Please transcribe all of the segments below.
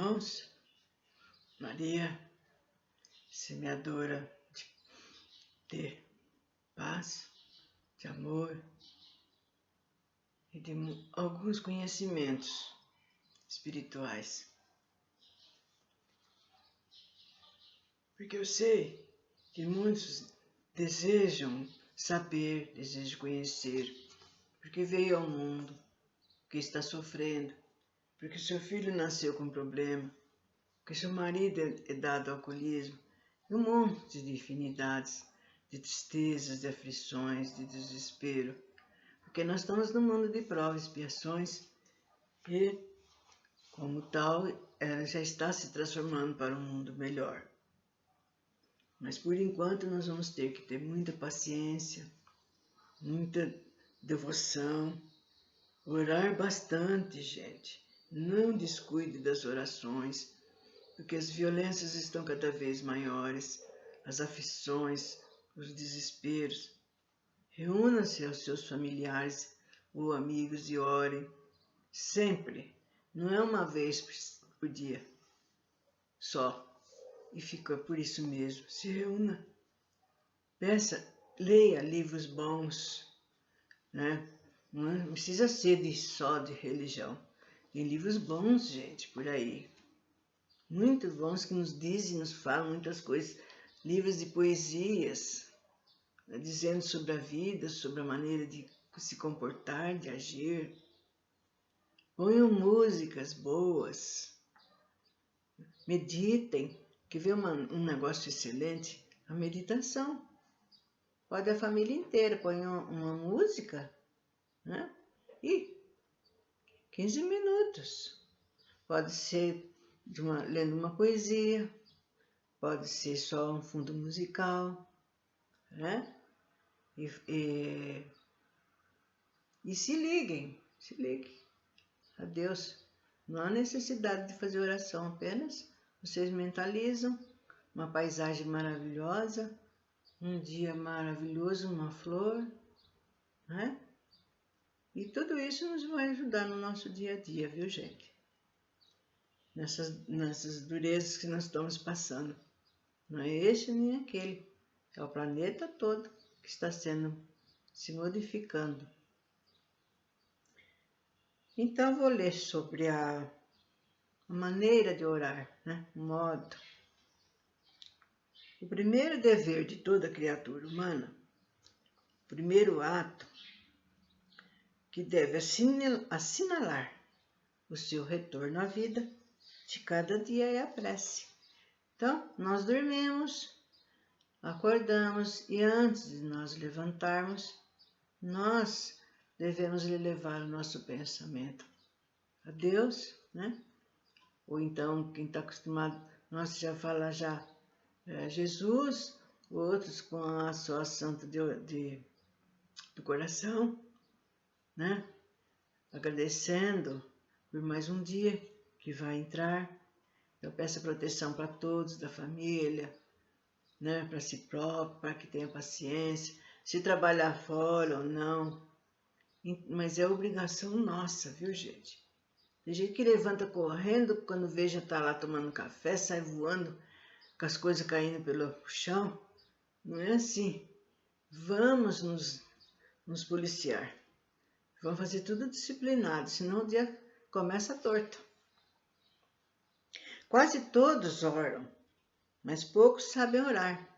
irmãos, Maria, semeadora de paz, de amor e de alguns conhecimentos espirituais. Porque eu sei que muitos desejam saber, desejam conhecer, porque veio ao mundo, porque está sofrendo, porque seu filho nasceu com problema, porque seu marido é dado ao alcoolismo, e um monte de infinidades, de tristezas, de aflições, de desespero. Porque nós estamos no mundo de provas e expiações e, como tal, ela já está se transformando para um mundo melhor. Mas por enquanto nós vamos ter que ter muita paciência, muita devoção, orar bastante, gente. Não descuide das orações, porque as violências estão cada vez maiores, as aflições, os desesperos. Reúna-se aos seus familiares ou amigos e orem sempre. Não é uma vez por dia só. E fica por isso mesmo. Se reúna. Peça, leia livros bons, né? Não precisa ser só de religião. Tem livros bons, gente, por aí. Muito bons que nos dizem, nos falam muitas coisas. Livros de poesias, né, dizendo sobre a vida, sobre a maneira de se comportar, de agir. Ponham músicas boas. Meditem. Quer ver um negócio excelente? A meditação. Pode a família inteira põe uma música, né? E 15 minutos. Pode ser lendo uma poesia, pode ser só um fundo musical, né? E se liguem a Deus. Não há necessidade de fazer oração, apenas vocês mentalizam uma paisagem maravilhosa, um dia maravilhoso, uma flor, né? E tudo isso nos vai ajudar no nosso dia a dia, viu, gente? Nessas durezas que nós estamos passando. Não é esse nem aquele. É o planeta todo que está se modificando. Então, vou ler sobre a maneira de orar, né? O modo. O primeiro dever de toda criatura humana, o primeiro ato que deve assinalar o seu retorno à vida de cada dia é a prece. Então, nós dormimos, acordamos e antes de nós levantarmos, nós devemos elevar o nosso pensamento a Deus, né? Ou então, quem está acostumado, nós já fala Jesus, outros com a sua santa do coração, né? Agradecendo por mais um dia que vai entrar. Eu peço proteção para todos da família, né? Para si próprio, para que tenha paciência, se trabalhar fora ou não. Mas é obrigação nossa, viu, gente? Tem gente que levanta correndo, quando vê já está lá tomando café, sai voando com as coisas caindo pelo chão. Não é assim. Vamos nos policiar. Vamos fazer tudo disciplinado, senão o dia começa torto. Quase todos oram, mas poucos sabem orar.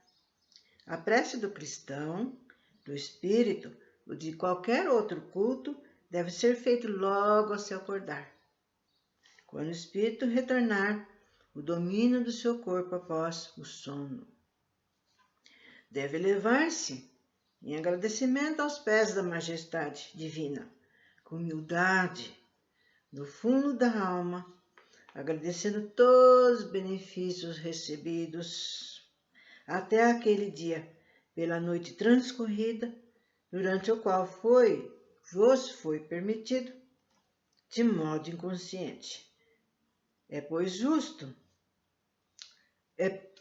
A prece do cristão, do espírito, ou de qualquer outro culto, deve ser feito logo ao se acordar. Quando o espírito retornar, o domínio do seu corpo após o sono. Deve elevar-se em agradecimento aos pés da majestade divina, com humildade, do fundo da alma, agradecendo todos os benefícios recebidos até aquele dia, pela noite transcorrida, durante o qual vos foi permitido, de modo inconsciente. É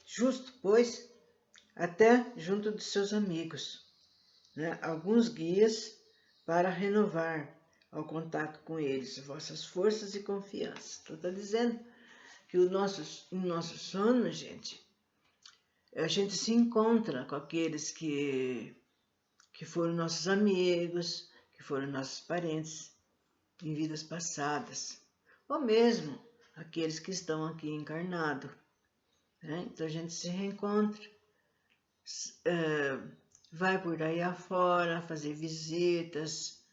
justo, pois, até junto de seus amigos, né? Alguns guias para renovar ao contato com eles vossas forças e confiança. Então, está dizendo que no nosso sono, gente, a gente se encontra com aqueles que foram nossos amigos, que foram nossos parentes em vidas passadas, ou mesmo aqueles que estão aqui encarnados. Né? Então a gente se reencontra, vai por aí afora fazer visitas,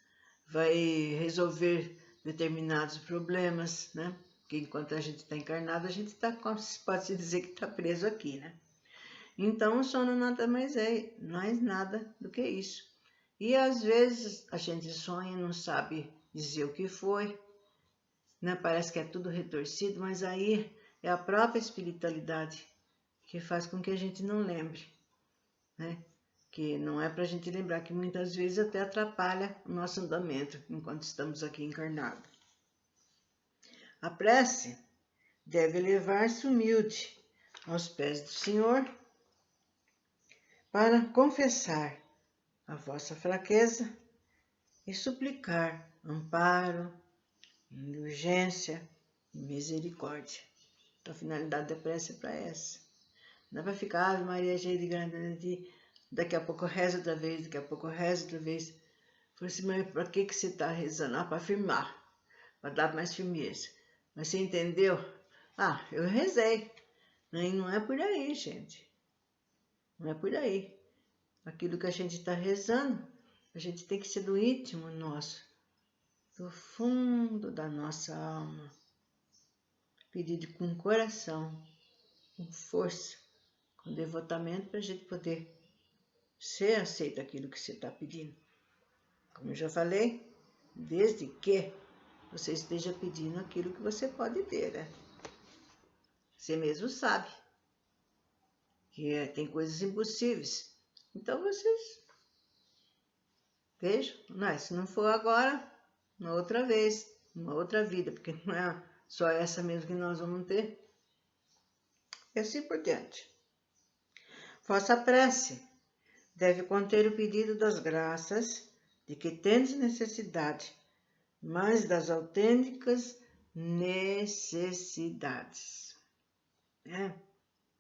vai resolver determinados problemas, né? Porque enquanto a gente está encarnado, a gente pode-se dizer que está preso aqui, né? Então o sono nada mais nada do que isso. E às vezes a gente sonha e não sabe dizer o que foi, né? Parece que é tudo retorcido, mas aí é a própria espiritualidade que faz com que a gente não lembre, né? Que não é para a gente lembrar, que muitas vezes até atrapalha o nosso andamento enquanto estamos aqui encarnados. A prece deve levar-se humilde aos pés do Senhor para confessar a vossa fraqueza e suplicar amparo, indulgência e misericórdia. Então a finalidade da prece é para essa. Não é para ficar, Ave Maria, cheia de grande, daqui a pouco reza outra vez, daqui a pouco reza outra vez. Falei assim, mas para que você está rezando? Ah, para afirmar, para dar mais firmeza. Mas você entendeu? Ah, eu rezei. E não é por aí, gente. Não é por aí. Aquilo que a gente está rezando, a gente tem que ser do íntimo nosso, do fundo da nossa alma. Pedir com coração, com força, com devotamento, para a gente poder ser aceito aquilo que você está pedindo. Como eu já falei, desde que você esteja pedindo aquilo que você pode ter, né? Você mesmo sabe que tem coisas impossíveis. Então vocês vejam, mas se não for agora, uma outra vez, uma outra vida, porque não é só essa mesmo que nós vamos ter. E assim por diante. Vossa prece deve conter o pedido das graças de que tendes necessidade, mas das autênticas necessidades.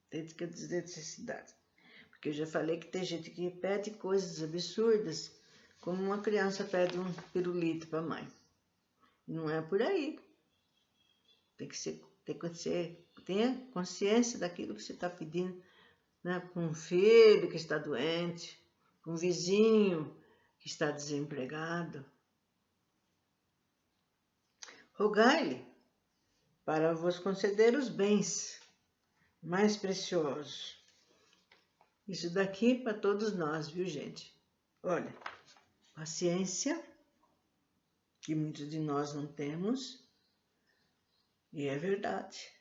Autênticas necessidades. Porque eu já falei que tem gente que pede coisas absurdas, como uma criança pede um pirulito para a mãe. Não é por aí. Tenha consciência daquilo que você está pedindo, né? Para um filho que está doente, para um vizinho que está desempregado. Rogai-lhe para vos conceder os bens mais preciosos. Isso daqui para todos nós, viu, gente? Olha, paciência, que muitos de nós não temos, e é verdade.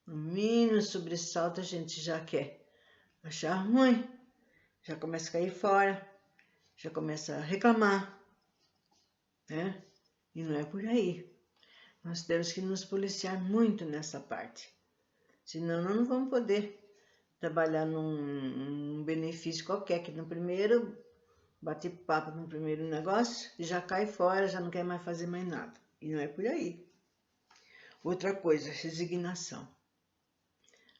No mínimo sobressalto a gente já quer achar ruim, já começa a cair fora, já começa a reclamar, né? E não é por aí. Nós temos que nos policiar muito nessa parte, senão nós não vamos poder trabalhar num benefício qualquer, que no primeiro bate-papo, no primeiro negócio, já cai fora, já não quer mais fazer mais nada. E não é por aí. Outra coisa, resignação.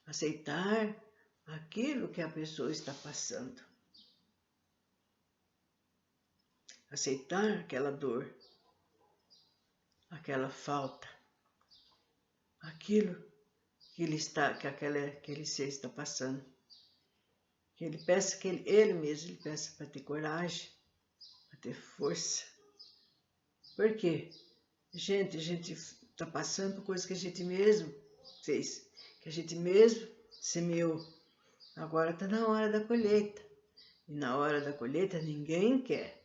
Aceitar aquilo que a pessoa está passando. Aceitar aquela dor, aquela falta, aquilo que aquele ser está passando. Que ele peça, ele mesmo peça para ter coragem, para ter força. Por quê? Gente, a gente está passando por coisas que a gente mesmo fez, que a gente mesmo semeou. Agora está na hora da colheita. E na hora da colheita ninguém quer.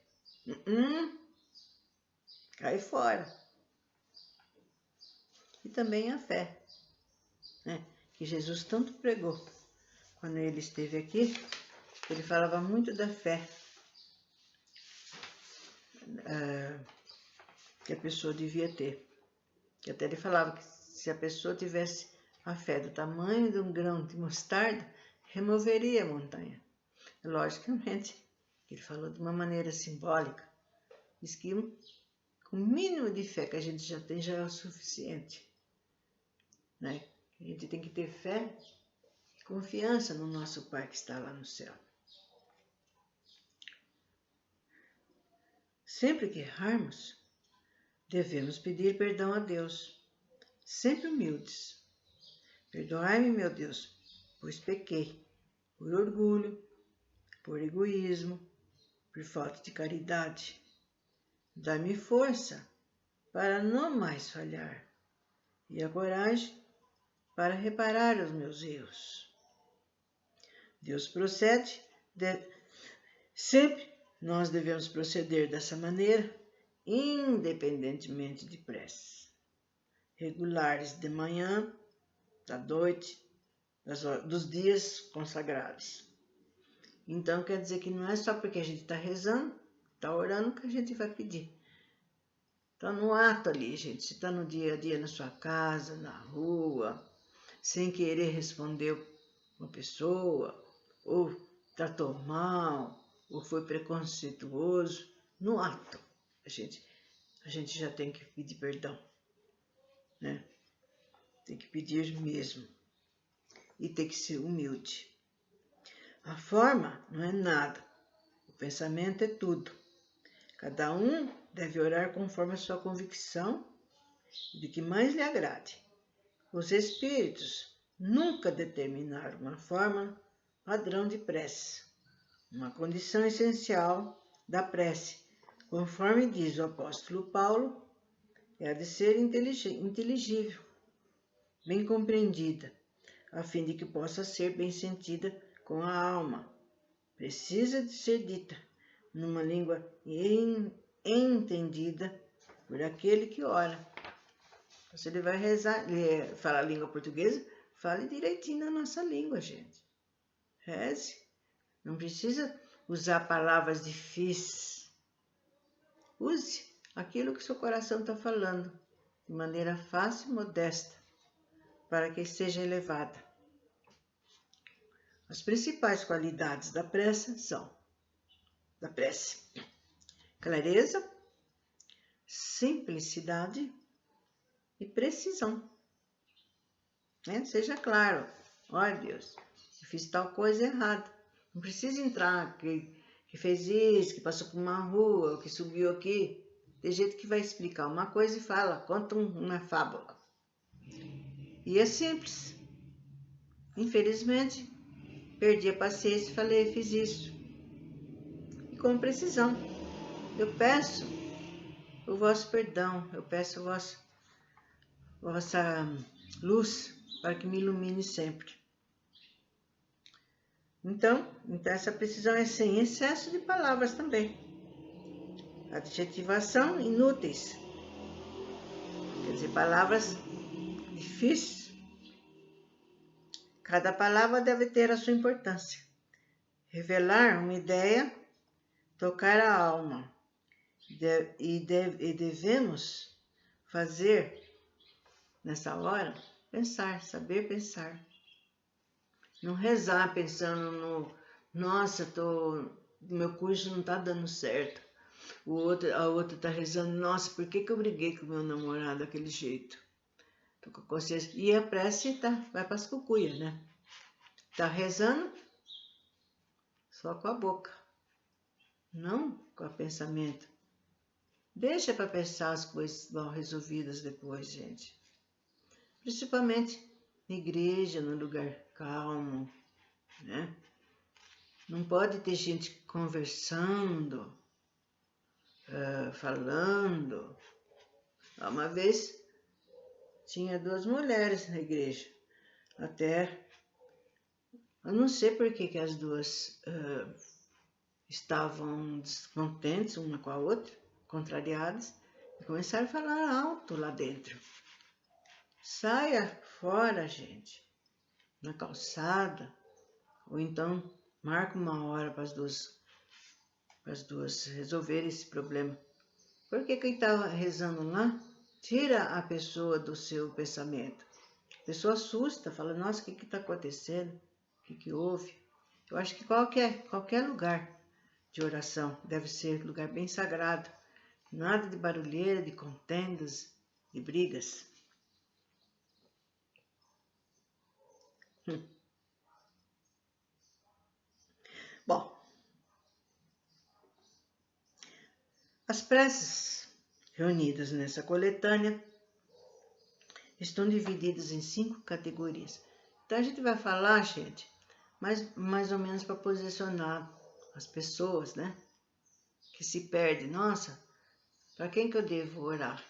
Cai fora. E também a fé, né? Que Jesus tanto pregou. Quando ele esteve aqui, ele falava muito da fé que a pessoa devia ter. Que até ele falava que se a pessoa tivesse a fé do tamanho de um grão de mostarda, removeria a montanha. Logicamente, ele falou de uma maneira simbólica. Diz que com o mínimo de fé que a gente já tem já é o suficiente, né? A gente tem que ter fé e confiança no nosso Pai que está lá no céu. Sempre que errarmos, devemos pedir perdão a Deus, sempre humildes. Perdoai-me, meu Deus, pois pequei, por orgulho, por egoísmo, por falta de caridade. Dá-me força para não mais falhar e a coragem para reparar os meus erros. Deus procede, sempre nós devemos proceder dessa maneira, independentemente de prece. Regulares de manhã, da noite, dos dias consagrados. Então quer dizer que não é só porque a gente está rezando, está orando, que a gente vai pedir. Está no ato ali, gente. Se está no dia a dia na sua casa, na rua, sem querer responder uma pessoa, ou tratou mal, ou foi preconceituoso, no ato a gente já tem que pedir perdão, né? Tem que pedir mesmo. E tem que ser humilde. A forma não é nada. O pensamento é tudo. Cada um deve orar conforme a sua convicção e de que mais lhe agrade. Os espíritos nunca determinaram uma forma padrão de prece. Uma condição essencial da prece, conforme diz o apóstolo Paulo, é a de ser inteligível, bem compreendida, a fim de que possa ser bem sentida com a alma. Precisa de ser dita numa língua entendida por aquele que ora. Se ele vai rezar, falar a língua portuguesa, fale direitinho na nossa língua, gente. Reze. Não precisa usar palavras difíceis. Use aquilo que seu coração está falando, de maneira fácil e modesta, para que seja elevada. As principais qualidades da prece são: clareza, simplicidade e precisão. Né? Seja claro. Olha, Deus, eu fiz tal coisa errada. Não precisa entrar que fez isso, que passou por uma rua, que subiu aqui. Tem jeito que vai explicar uma coisa e fala, conta uma fábula. E é simples. Infelizmente, perdi a paciência e falei, fiz isso. E com precisão. Eu peço o vosso perdão, eu peço a vossa luz para que me ilumine sempre. Então essa precisão é sem excesso de palavras também. Adjetivação inúteis. Quer dizer, palavras difíceis. Cada palavra deve ter a sua importância. Revelar uma ideia, tocar a alma. E devemos fazer, nessa hora, pensar, saber pensar. Não rezar pensando no, nossa, meu curso não está dando certo. A outra está rezando, nossa, por que eu briguei com meu namorado daquele jeito? Tô com a consciência. E a prece vai para as cucuias, né? Tá rezando só com a boca, não com o pensamento. Deixa para pensar as coisas mal resolvidas depois, gente. Principalmente na igreja, num lugar calmo, né? Não pode ter gente conversando, falando. Uma vez tinha 2 mulheres na igreja. Até, eu não sei por que as duas estavam descontentes uma com a outra, contrariadas, e começaram a falar alto lá dentro. Saia fora, gente, na calçada, ou então marca uma hora para as duas resolverem esse problema. Porque quem está rezando lá, tira a pessoa do seu pensamento. A pessoa assusta, fala, nossa, o que está acontecendo? O que houve? Eu acho que qualquer lugar de oração deve ser lugar bem sagrado. Nada de barulheira, de contendas, de brigas. Bom, as preces reunidas nessa coletânea estão divididas em 5 categorias. Então a gente vai falar, gente, mais ou menos para posicionar as pessoas, né? Que se perdem. Nossa, para quem que eu devo orar?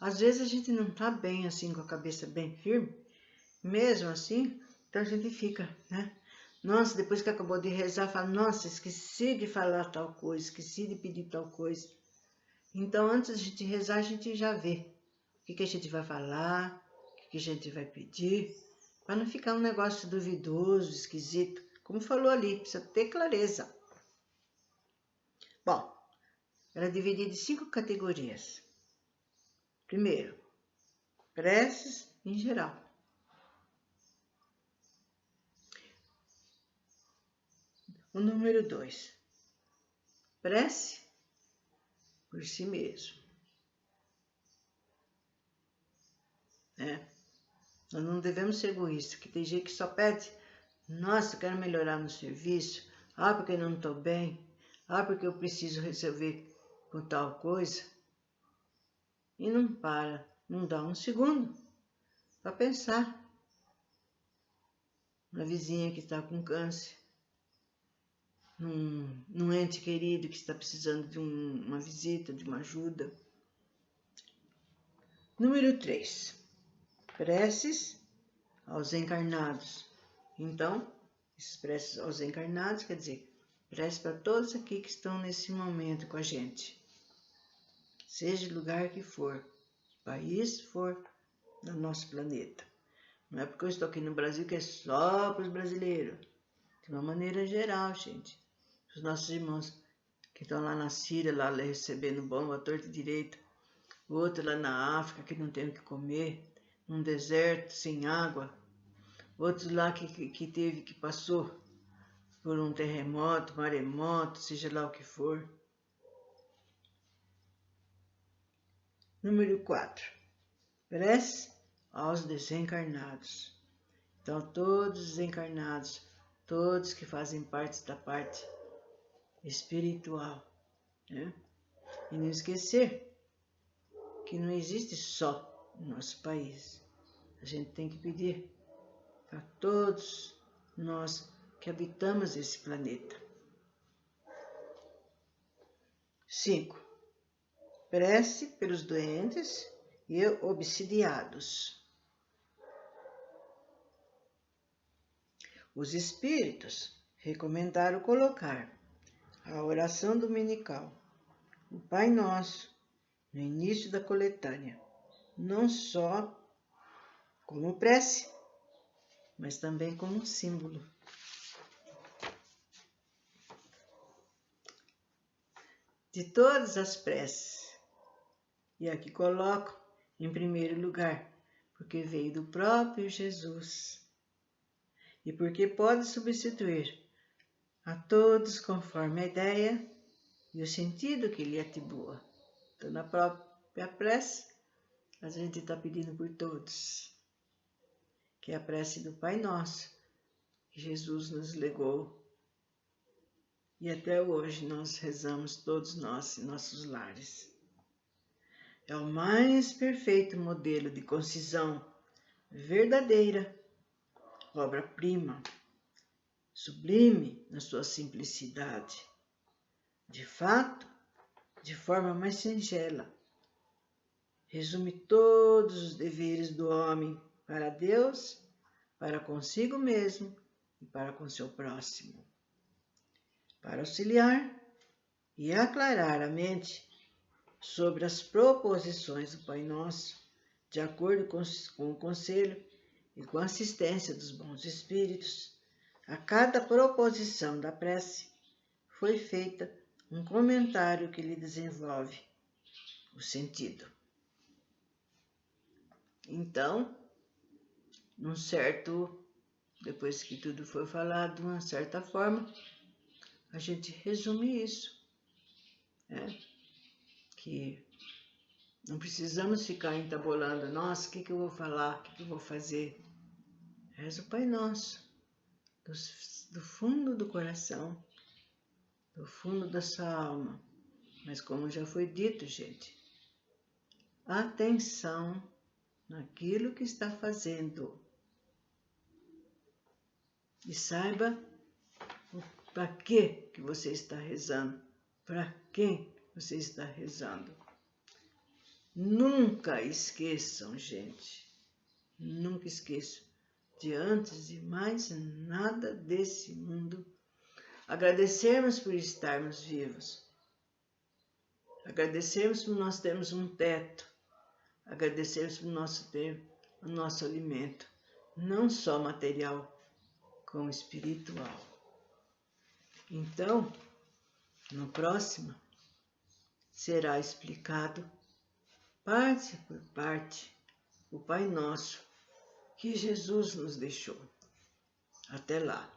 Às vezes a gente não tá bem assim, com a cabeça bem firme, mesmo assim, então a gente fica, né? Nossa, depois que acabou de rezar, fala, nossa, esqueci de falar tal coisa, esqueci de pedir tal coisa. Então, antes de a gente rezar, a gente já vê o que a gente vai falar, o que a gente vai pedir, para não ficar um negócio duvidoso, esquisito. Como falou ali, precisa ter clareza. Bom, ela é dividida em 5 categorias. Primeiro, preces em geral. O número 2, prece por si mesmo. Nós não devemos ser egoístas, que tem gente que só pede, nossa, eu quero melhorar no serviço, porque eu não estou bem, porque eu preciso resolver com tal coisa. E não para, não dá um segundo para pensar na vizinha que está com câncer, num ente querido que está precisando de uma visita, de uma ajuda. Número 3, preces aos encarnados. Então, esses preces aos encarnados, quer dizer, prece para todos aqui que estão nesse momento com a gente. Seja o lugar que for, país for, no nosso planeta. Não é porque eu estou aqui no Brasil que é só para os brasileiros. De uma maneira geral, gente. Os nossos irmãos que estão lá na Síria, lá recebendo bomba, torta e direita. O outro lá na África que não tem o que comer, num deserto, sem água. Outros lá que passou por um terremoto, maremoto, seja lá o que for. Número 4. Prece aos desencarnados. Então, todos os desencarnados, todos que fazem parte da parte espiritual, né? E não esquecer que não existe só no nosso país. A gente tem que pedir para todos nós que habitamos esse planeta. 5. Prece pelos doentes e obsidiados. Os espíritos recomendaram colocar a oração dominical, o Pai Nosso, no início da coletânea, não só como prece, mas também como símbolo. De todas as preces, e aqui coloco em primeiro lugar, porque veio do próprio Jesus e porque pode substituir a todos conforme a ideia e o sentido que lhe atribua. Então, na própria prece, a gente está pedindo por todos, que é a prece do Pai Nosso, que Jesus nos legou. E até hoje nós rezamos todos nós em nossos lares. É o mais perfeito modelo de concisão verdadeira, obra-prima, sublime na sua simplicidade. De fato, de forma mais singela, resume todos os deveres do homem para Deus, para consigo mesmo e para com seu próximo. Para auxiliar e aclarar a mente sobre as proposições do Pai Nosso, de acordo com o conselho e com a assistência dos bons espíritos, a cada proposição da prece foi feita um comentário que lhe desenvolve o sentido. Então, depois que tudo foi falado, de uma certa forma, a gente resume isso, né? Que não precisamos ficar entabulando, nossa, o que eu vou falar, o que eu vou fazer. Reza o Pai Nosso, do fundo do coração, do fundo da sua alma. Mas como já foi dito, gente, atenção naquilo que está fazendo. E saiba para que você está rezando, para quem você está rezando. Nunca esqueçam, gente, nunca esqueçam de antes de mais nada desse mundo, agradecermos por estarmos vivos, agradecermos por nós termos um teto, agradecermos por o nosso alimento, não só material, como espiritual. Então, no próximo, será explicado, parte por parte, o Pai Nosso que Jesus nos deixou. Até lá!